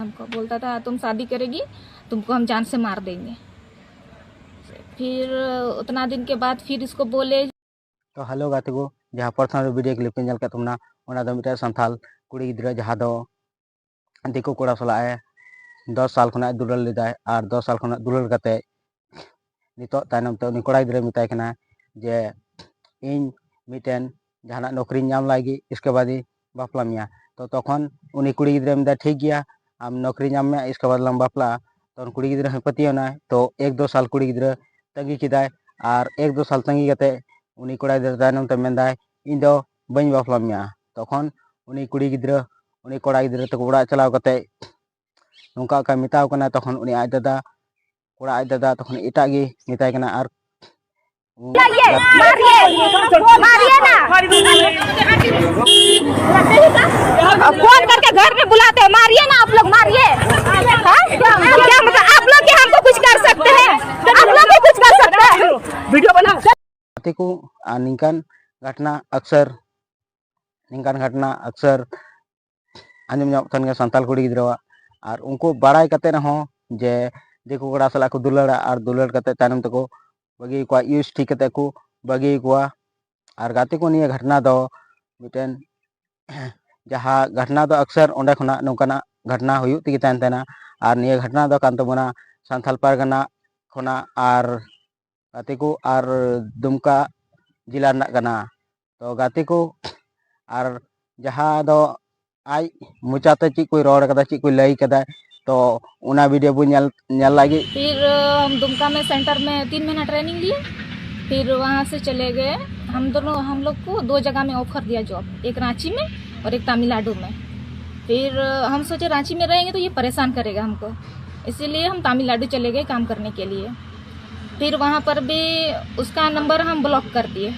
हमको बोलता था तुम शादी करेगी तुमको हम जान से मार देंगे। फिर उतना दिन के बाद फिर इसको बोले तो हेलो गाते को जहाँ प्रथम वीडियो क्लिप पे नल तुमना मिटे संथाल कुड़ी गिद्रा जहाँ दो दिको कोड़ा सलाए 10 साल खुना दुलार लेदा और 10 साल खुना दुलार कते नितो तायनम तो उनी कोड़ा गिद्रा मिताय कना जे इन मिटेन जहां नौकरी नाम लागी इसके बाद ही बापला मिया तो तखन उनी कुड़ी गिद्रा मिदा ठीक गया आम नौकरी नाम में इसके बाद लम बापला तो कुड़ी गिद्रा हमें पतियोना तो 1-2 साल कुड़ी गिद्रा तंगी किदाय और 1-2 साल तंगी कते उनी कोड़ा गिद्रा तायनम ते मेंदाय इन दो बई बापला मिया तखन उनी कुड़ी गिद्रा उनी कोड़ा गिद्रा तक उड़ा चलाव कते नोंका का मिताव कना तखन उनी आज दादा कोड़ा आज दादा तखन एटा गे मिताय कना और मारिए ना फोन करके घर में बुलाते हैं, मारिए ना आप लोग, मारिए। क्या मतलब आप लोग क्या हमको कुछ कर सकते हैं? आप लोग भी कुछ कर सकते हैं? वीडियो बनाओ को निंकन घटना अक्सर आंजम संताल कुड़ी गिद्रा और उनको बड़ाई कते रहो जे दिको कोड़ा सला को दुलाड़ा और दुलाड़ कते तायनम तको बगी को यूज ठीक कते को बगी को और गाते को निया घटना दो मिटेन जहाँ घटना दो अक्सर ओंडे खुना नोंकाना घटना हुयु तिगी तायन तेना और निया घटना दो कान तबना संथाल पारगना खुना और गाते को और दुमका जिला रना कना तो गाते को और जहाँ दो आई मुचाते ची कोई रोड कदा ची कोई लई कदा तो उना वीडियो बु नल लागी। फिर हम दुमका में सेंटर में 3 महीना ट्रेनिंग लिए। फिर वहाँ से चले गए। हम लोग को 2 जगह में ऑफर दिया जॉब, एक रांची में और एक तमिलनाडु में। फिर हम सोचे रांची में रहेंगे तो ये परेशान करेगा हमको, इसीलिए हम तमिलनाडु चले गए काम करने के लिए। फिर वहाँ पर भी उसका नंबर हम ब्लॉक कर दिए।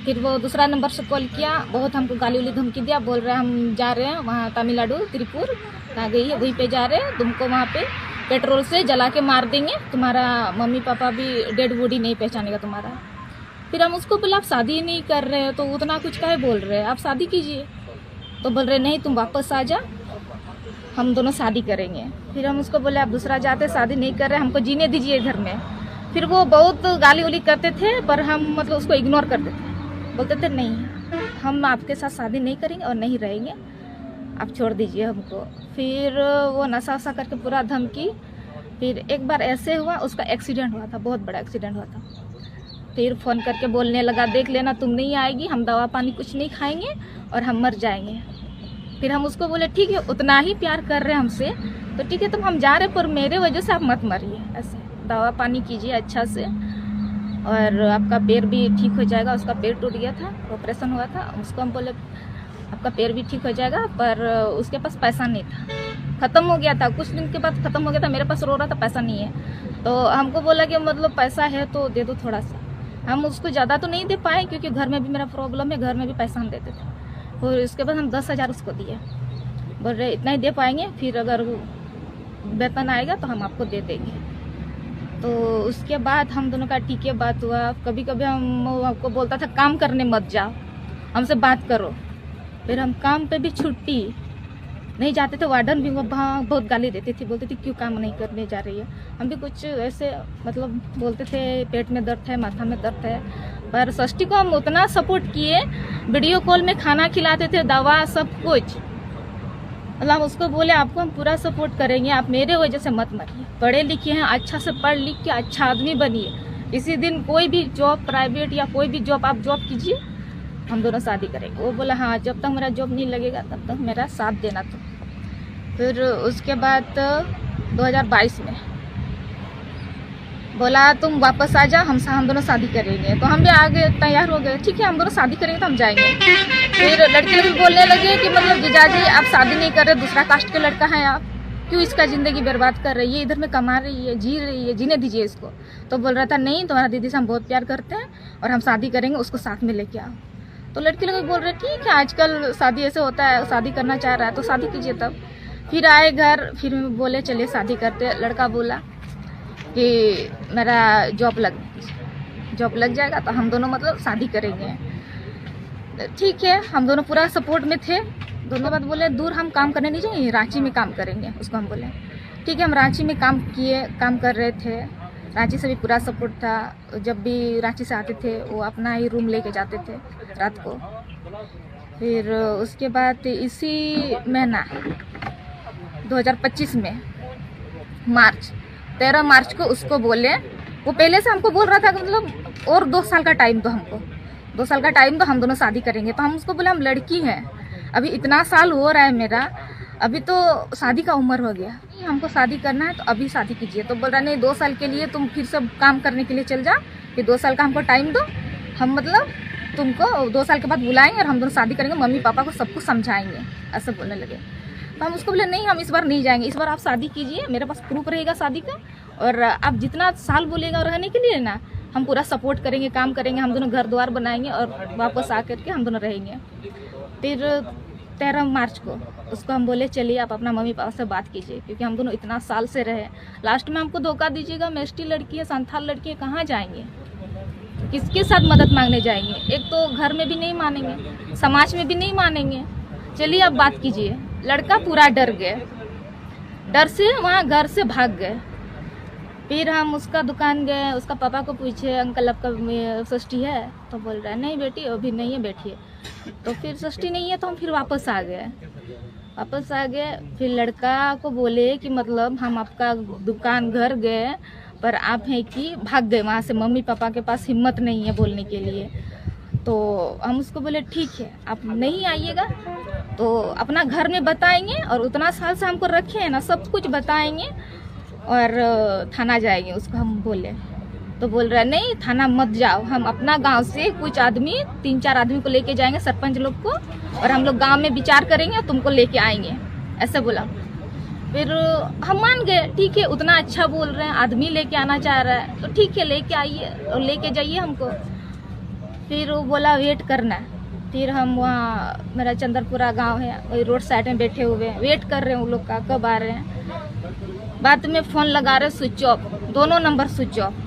फिर वो दूसरा नंबर से कॉल किया, बहुत हमको गाली उली धमकी दिया, बोल रहे हैं हम जा रहे हैं वहाँ तमिलनाडु त्रिपुर कहाँ गई है वहीं पे जा रहे हैं, तुमको वहाँ पे पेट्रोल से जला के मार देंगे, तुम्हारा मम्मी पापा भी डेड बॉडी नहीं पहचानेगा तुम्हारा। फिर हम उसको बोले आप शादी नहीं कर रहे हो तो उतना कुछ काहे बोल रहे हैं, आप शादी कीजिए। तो बोल रहे नहीं तुम वापस आ जा, हम दोनों शादी करेंगे। फिर हम उसको बोले आप दूसरा जाते शादी नहीं कर रहे, हमको जीने दीजिए घर में। फिर वो बहुत गाली उली करते थे पर हम मतलब उसको इग्नोर करते थे, बोलते थे नहीं हम आपके साथ शादी नहीं करेंगे और नहीं रहेंगे, आप छोड़ दीजिए हमको। फिर वो नशा वशा करके पूरा धमकी। फिर एक बार ऐसे हुआ उसका एक्सीडेंट हुआ था, बहुत बड़ा एक्सीडेंट हुआ था। फिर फ़ोन करके बोलने लगा देख लेना तुम नहीं आएगी, हम दवा पानी कुछ नहीं खाएंगे और हम मर जाएंगे। फिर हम उसको बोले ठीक है उतना ही प्यार कर रहे हैं हमसे तो ठीक है तुम हम जा रहे पर मेरे वजह से आप मत मरिए, ऐसे दवा पानी कीजिए अच्छा से और आपका पैर भी ठीक हो जाएगा। उसका पैर टूट गया था, ऑपरेशन हुआ था, उसको हम बोले आपका पैर भी ठीक हो जाएगा पर उसके पास पैसा नहीं था, ख़त्म हो गया था, कुछ दिन के बाद ख़त्म हो गया था। मेरे पास रो रहा था पैसा नहीं है तो हमको बोला कि मतलब पैसा है तो दे दो थोड़ा सा। हम उसको ज़्यादा तो नहीं दे पाए क्योंकि घर में भी मेरा प्रॉब्लम है, घर में भी पैसा हम देते थे। फिर उसके बाद हम 10,000 उसको दिए, बोल रहे इतना ही दे पाएंगे, फिर अगर वेतन आएगा तो हम आपको दे देंगे। तो उसके बाद हम दोनों का ठीक है बात हुआ। कभी कभी हम आपको बोलता था काम करने मत जाओ, हमसे बात करो। फिर हम काम पे भी छुट्टी नहीं जाते थे, वार्डन भी वहाँ बहुत गाली देती थी, बोलती थी क्यों काम नहीं करने जा रही है। हम भी कुछ ऐसे मतलब बोलते थे पेट में दर्द है, माथा में दर्द है, पर षष्ठी को हम उतना सपोर्ट किए, वीडियो कॉल में खाना खिलाते थे, दवा सब कुछ। मतलब उसको बोले आपको हम पूरा सपोर्ट करेंगे, आप मेरे वजह से मत मरिए, पढ़े लिखे हैं, अच्छा से पढ़ लिख के अच्छा आदमी बनिए। इसी दिन कोई भी जॉब प्राइवेट या कोई भी जॉब आप जॉब कीजिए, हम दोनों शादी करेंगे। वो बोला हाँ जब तक मेरा जॉब नहीं लगेगा तब तक मेरा साथ देना। तो फिर उसके बाद 2022 में बोला तुम वापस आ जा, हम दोनों शादी करेंगे। तो हम भी आगे तैयार हो गए, ठीक है हम दोनों शादी करेंगे तो हम जाएंगे। फिर लड़के भी बोलने लगे कि मतलब जीजाजी आप शादी नहीं कर रहे, दूसरा कास्ट के लड़का है, आप क्यों इसका ज़िंदगी बर्बाद कर रही है, इधर में कमा रही है, जी रही है, जीने दीजिए इसको। तो बोल रहा था नहीं तुम्हारा दीदी से हम बहुत प्यार करते हैं और हम शादी करेंगे, उसको साथ में लेके आओ। तो लड़के लोग बोल रहे ठीक है आजकल शादी ऐसे होता है, शादी करना चाह रहा है तो शादी कीजिए। तब फिर आए घर, फिर बोले चलिए शादी करते। लड़का बोला कि मेरा जॉब लग जाएगा तो हम दोनों मतलब शादी करेंगे। ठीक है हम दोनों पूरा सपोर्ट में थे, दोनों बात बोले दूर हम काम करने नहीं जाएंगे, रांची में काम करेंगे। उसको हम बोले ठीक है। हम रांची में काम कर रहे थे। रांची से भी पूरा सपोर्ट था। जब भी रांची से आते थे वो अपना ही रूम लेके जाते थे रात को। फिर उसके बाद इसी महीना 2025 में मार्च 13 मार्च को उसको बोले, वो पहले से हमको बोल रहा था कि मतलब और 2 साल का टाइम दो हमको, 2 साल का टाइम दो, हम दोनों शादी करेंगे। तो हम उसको बोले हम लड़की हैं, अभी इतना साल हो रहा है मेरा, अभी तो शादी का उम्र हो गया, हमको शादी करना है तो अभी शादी कीजिए। तो बोल रहा नहीं 2 साल के लिए तुम फिर सब काम करने के लिए चल जा, फिर 2 साल का हमको टाइम दो, हम मतलब तुमको 2 साल के बाद बुलाएंगे और हम दोनों शादी करेंगे, मम्मी पापा को सब कुछ समझाएंगे, ऐसा बोलने लगे। तो हम उसको बोले नहीं हम इस बार नहीं जाएंगे, इस बार आप शादी कीजिए, मेरे पास प्रूफ रहेगा शादी का, और आप जितना साल बोलेगा रहने के लिए ना हम पूरा सपोर्ट करेंगे, काम करेंगे, हम दोनों घर द्वार बनाएंगे और वापस आकर के हम दोनों रहेंगे। फिर 13 मार्च को उसको हम बोले चलिए आप अपना मम्मी पापा से बात कीजिए, क्योंकि हम दोनों इतना साल से रहे, लास्ट में हमको धोखा दीजिएगा, मैं एसटी लड़की है, संथाल लड़की है, कहाँ जाएंगे, किसके साथ मदद मांगने जाएंगे? एक तो घर में भी नहीं मानेंगे, समाज में भी नहीं मानेंगे, चलिए आप बात कीजिए। लड़का पूरा डर गए, डर से वहाँ घर से भाग गए। फिर हम उसका दुकान गए, उसका पापा को पूछे अंकल आपका षष्ठी है? तो बोल रहा है नहीं बेटी अभी नहीं है, बैठिए। तो फिर षष्ठी नहीं है तो हम फिर वापस आ गए। फिर लड़का को बोले कि मतलब हम आपका दुकान घर गए पर आप हैं कि भाग गए वहाँ से, मम्मी पापा के पास हिम्मत नहीं है बोलने के लिए। तो हम उसको बोले ठीक है आप नहीं आइएगा तो अपना घर में बताएंगे, और उतना साल से हमको रखे हैं ना सब कुछ बताएंगे और थाना जाएंगे। उसको हम बोले तो बोल रहा है नहीं थाना मत जाओ, हम अपना गांव से कुछ आदमी 3-4 आदमी को लेके जाएंगे, सरपंच लोग को, और हम लोग गांव में विचार करेंगे और तुमको लेके आएंगे, ऐसे बोला। फिर हम मान गए, ठीक है उतना अच्छा बोल रहे हैं, आदमी लेके आना चाह रहा है तो ठीक है लेके आइए और लेके जाइए हमको। फिर वो बोला वेट करना है। फिर हम वहाँ, मेरा चंद्रपुरा गांव है, वही रोड साइड में बैठे हुए हैं, वेट कर रहे हैं उन लोग का कब आ रहे हैं। बाद में फ़ोन लगा रहे स्विच ऑफ, दोनों नंबर स्विच ऑफ।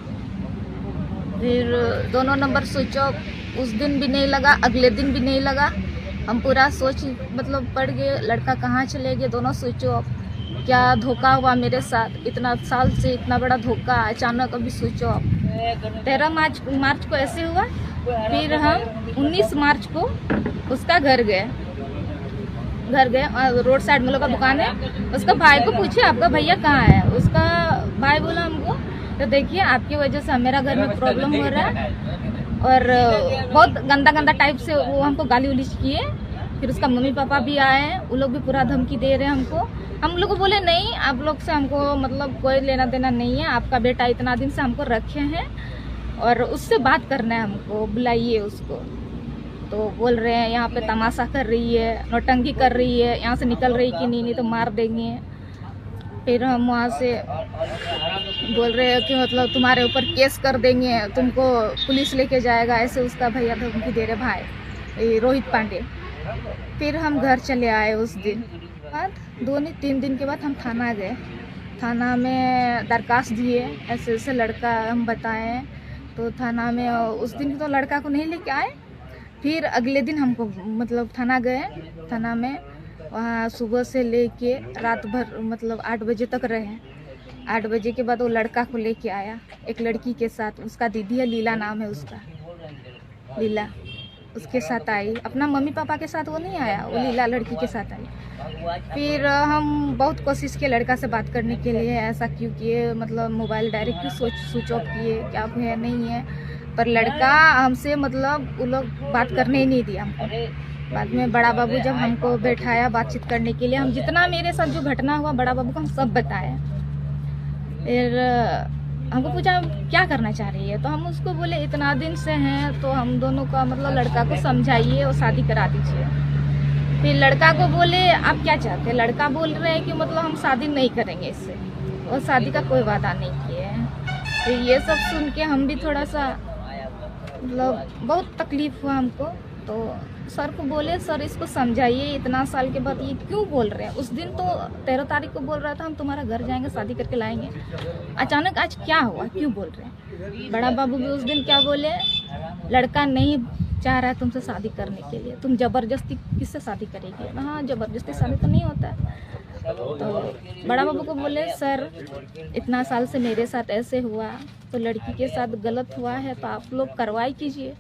फिर दोनों नंबर स्विच ऑफ, उस दिन भी नहीं लगा, अगले दिन भी नहीं लगा। हम पूरा सोच मतलब पड़ गए लड़का कहाँ चले गए, दोनों स्विच ऑफ। क्या धोखा हुआ मेरे साथ, इतना साल से इतना बड़ा धोखा, अचानक अभी स्विच ऑफ। 13 मार्च को ऐसे हुआ। फिर हम 19 मार्च को उसका घर गए, रोड साइड में लोग का दुकान है। उसका भाई को पूछे आपका भैया कहाँ है? उसका भाई बोला हमको तो देखिए आपकी वजह से मेरा घर में प्रॉब्लम हो रहा है, और बहुत गंदा टाइप से वो हमको गाली उलिश किए। फिर उसका मम्मी पापा भी आए, वो लोग भी पूरा धमकी दे रहे हैं हमको। हम लोग को बोले नहीं आप लोग से हमको मतलब कोई लेना देना नहीं है, आपका बेटा इतना दिन से हमको रखे हैं और उससे बात करना है, हमको बुलाइए उसको। तो बोल रहे हैं यहाँ पे तमाशा कर रही है, नौटंकी कर रही है, यहाँ से निकल रही कि नहीं तो मार देंगे। फिर हम वहाँ से बोल रहे हैं कि मतलब तुम्हारे ऊपर केस कर देंगे, तुमको पुलिस लेके जाएगा, ऐसे उसका भैया धमकी दे रहे भाई रोहित पांडे। फिर हम घर चले आए उस दिन। बाद 2-3 दिन के बाद हम थाना गए, थाना में दरखास्त दिए, ऐसे ऐसे लड़का हम बताएं। तो थाना में उस दिन तो लड़का को नहीं लेके आए। फिर अगले दिन हमको मतलब थाना गए, थाना में वहाँ सुबह से लेके रात भर मतलब 8 बजे तक रहे। 8 बजे के बाद वो लड़का को लेके आया एक लड़की के साथ, उसका दीदी है, लीला नाम है उसका, लीला उसके साथ आई। अपना मम्मी पापा के साथ वो नहीं आया, वो लीला लड़की के साथ आई। फिर हम बहुत कोशिश किए लड़का से बात करने के लिए, ऐसा क्यों किए, मतलब मोबाइल डायरेक्ट क्यों स्विच ऑफ किए, क्या है नहीं है, पर लड़का हमसे मतलब वो लोग बात करने ही नहीं दिया हमको। बाद में बड़ा बाबू जब हमको बैठाया बातचीत करने के लिए, हम जितना मेरे साथ जो घटना हुआ बड़ा बाबू को हम सब बताया। फिर हमको पूछा क्या करना चाह रही है, तो हम उसको बोले इतना दिन से हैं तो हम दोनों का मतलब लड़का को समझाइए और शादी करा दीजिए। फिर लड़का को बोले आप क्या चाहते हैं? लड़का बोल रहे हैं कि मतलब हम शादी नहीं करेंगे इससे, और शादी का कोई वादा नहीं किए हैं। तो ये सब सुन के हम भी थोड़ा सा मतलब बहुत तकलीफ हुआ हमको। तो सर को बोले सर इसको समझाइए, इतना साल के बाद ये क्यों बोल रहे हैं। उस दिन तो 13 तारीख को बोल रहा था हम तुम्हारा घर जाएंगे, शादी करके लाएंगे। अचानक आज क्या हुआ, क्यों बोल रहे हैं। बड़ा बाबू भी उस दिन क्या बोले, लड़का नहीं चाह रहा है तुमसे शादी करने के लिए, तुम जबरदस्ती किससे शादी करेगी। हाँ, जबरदस्ती शादी तो नहीं होता है। तो बड़ा बाबू को बोले सर इतना साल से मेरे साथ ऐसे हुआ, तो लड़की के साथ गलत हुआ है तो आप लोग कार्रवाई कीजिए।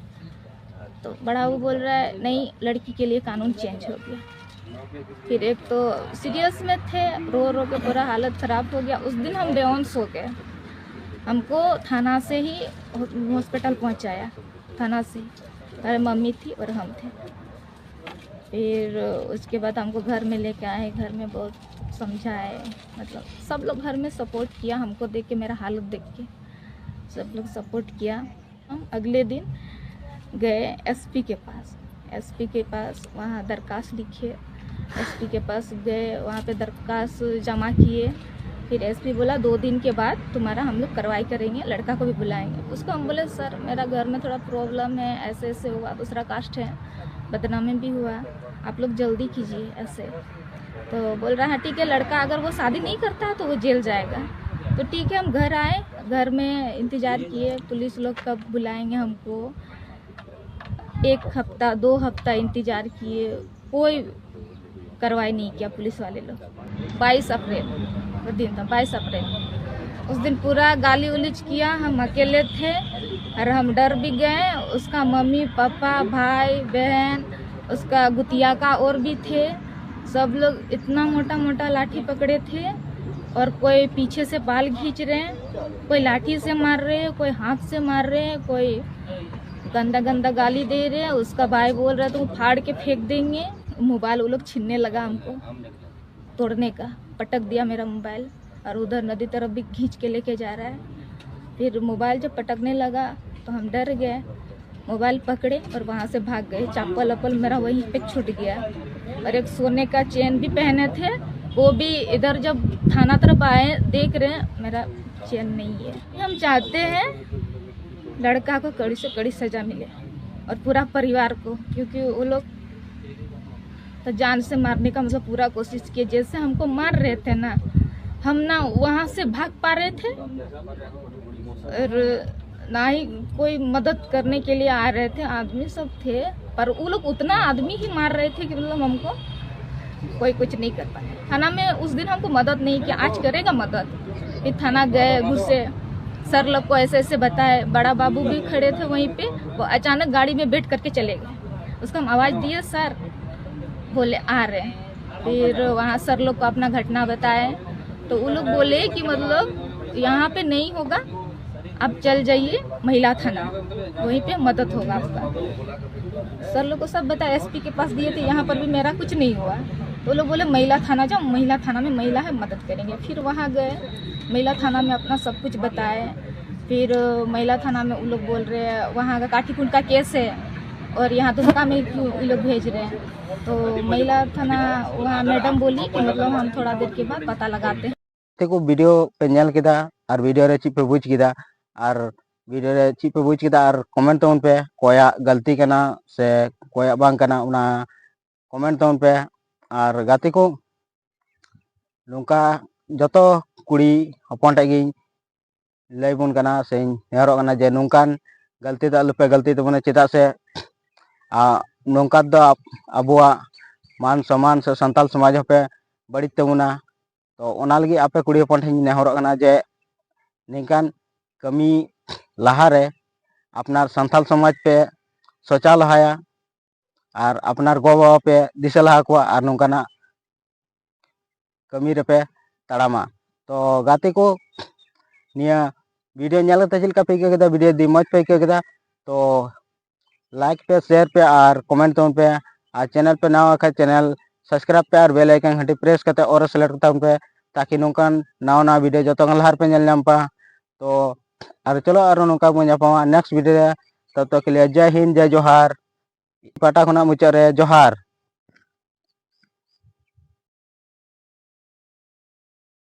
तो बड़ा बाबू बोल रहा है नहीं, लड़की के लिए कानून चेंज हो गया। फिर एक तो सीरियस में थे, रो रो के पूरा हालत ख़राब हो गया। उस दिन हम बेहोश हो गए, हमको थाना से ही हॉस्पिटल पहुंचाया, थाना से। अरे मम्मी थी और हम थे। फिर उसके बाद हमको घर में लेके आए, घर में बहुत समझाए, मतलब सब लोग घर में सपोर्ट किया हमको देख के, मेरा हालत देख के सब लोग सपोर्ट किया। हम अगले दिन गए एसपी के पास, वहाँ दरखास्त लिखे, एसपी के पास गए, वहाँ पे दरखास्त जमा किए। फिर एसपी बोला 2 दिन के बाद तुम्हारा हम लोग कार्रवाई करेंगे, लड़का को भी बुलाएंगे। उसको हम बोले सर मेरा घर में थोड़ा प्रॉब्लम है, ऐसे ऐसे हुआ, दूसरा कास्ट है, बदनामी भी हुआ, आप लोग जल्दी कीजिए ऐसे। तो बोल रहा है ठीक है, लड़का अगर वो शादी नहीं करता तो वो जेल जाएगा। तो ठीक है, हम घर आए, घर में इंतज़ार किए पुलिस लोग कब बुलाएंगे हमको। 1 हफ्ता 2 हफ्ता इंतज़ार किए, कोई कार्रवाई नहीं किया पुलिस वाले लोग। 22 अप्रैल का दिन था, 22 अप्रैल। उस दिन पूरा गाली उलिच किया, हम अकेले थे और हम डर भी गए। उसका मम्मी पापा भाई बहन, उसका गुतिया का और भी थे, सब लोग इतना मोटा मोटा लाठी पकड़े थे और कोई पीछे से बाल खींच रहे हैं, कोई लाठी से मार रहे हैं, कोई हाथ से मार रहे हैं, कोई गंदा गंदा गाली दे रहे हैं। उसका भाई बोल रहा है तुम फाड़ के फेंक देंगे। मोबाइल वो लोग छीनने लगा, हमको तोड़ने का, पटक दिया मेरा मोबाइल और उधर नदी तरफ भी खींच के लेके जा रहा है। फिर मोबाइल जब पटकने लगा तो हम डर गए, मोबाइल पकड़े और वहाँ से भाग गए। चप्पल वप्पल मेरा वहीं पे छूट गया और एक सोने का चेन भी पहने थे, वो भी इधर जब थाना तरफ आए देख रहे हैं मेरा चेन नहीं है। हम चाहते हैं लड़का को कड़ी से कड़ी सज़ा मिले और पूरा परिवार को, क्योंकि वो लोग तो जान से मारने का मतलब पूरा कोशिश किए। जैसे हमको मार रहे थे ना, हम ना वहाँ से भाग पा रहे थे और ना ही कोई मदद करने के लिए आ रहे थे। आदमी सब थे पर वो लोग उतना आदमी ही मार रहे थे कि मतलब हमको कोई कुछ नहीं कर पाया। थाना में उस दिन हमको मदद नहीं किया, आज करेगा मदद। फिर थाना गए, घुसे, सर लोग को ऐसे ऐसे बताए। बड़ा बाबू भी खड़े थे वहीं पे, वो अचानक गाड़ी में बैठ करके चले गए। उसको हम आवाज़ दिए, सर बोले आ रहे हैं। फिर वहाँ सर लोग को अपना घटना बताए तो वो लोग बोले कि मतलब यहाँ पे नहीं होगा, आप चल जाइए महिला थाना, वहीं पे मदद होगा आपका। सर लोग को सब बताया, एसपी के पास दिए थे, यहाँ पर भी मेरा कुछ नहीं हुआ। तो लोग बोले महिला थाना जाओ, महिला थाना में महिला है, मदद करेंगे। फिर वहाँ गए, महिला थाना में अपना सब कुछ बताए। फिर महिला थाना में वो लोग बोल रहे हैं वहाँ का काटीकुंड का केस है और यहाँ दुमका में क्यों ये लोग भेज रहे हैं। तो महिला थाना वहाँ मैडम बोली कि मतलब हम थोड़ा देर के बाद पता लगाते हैं। देखो वीडियो पे नेल केदा और वीडियो रे चीज पे बुझ केदा और वीडियो रे चीज पे बुझ केदा और कमेंट तौन पे कोया गलती करना से कोया बांग करना उना कमेंट तौन पे। और गाते को नोंका जतो कुड़ी हपन टेगी लय बन करना से नेहरो करना जे नोंकान गलती दा लपे गलती तबने चेदा से नोंका दो अबुआ मान सम्मान से संताल समाज पे बड़ी तबना। तो ओना लगी आपे कुड़ी हपन ठेन नेहरो करना जे निकान कमी लहारे अपनार संताल समाज पे सोचा लहाया और अपनार गो बाबा पे दिशा लहा को और नोंकाना कमी रेपे तड़ामा। तो गाते को निया वीडियो नेल कते चलका पे के वीडियो दी मज पे के तो लाइक पे शेयर पे और कमेंट तौन पे और चैनल पे नवा खा चैनल सब्सक्राइब पे और बेल आइकन घंटी प्रेस करते और सेलेक्ट करता पे ताकि नौकान नवा नवा वीडियो जो लहार पे नेल नाम पा। तो और चलो और नौका बन जापा नेक्स्ट वीडियो तब तक के लिए जय हिंद जय जोहार, पाटा खुना मुचाद रे जोहार।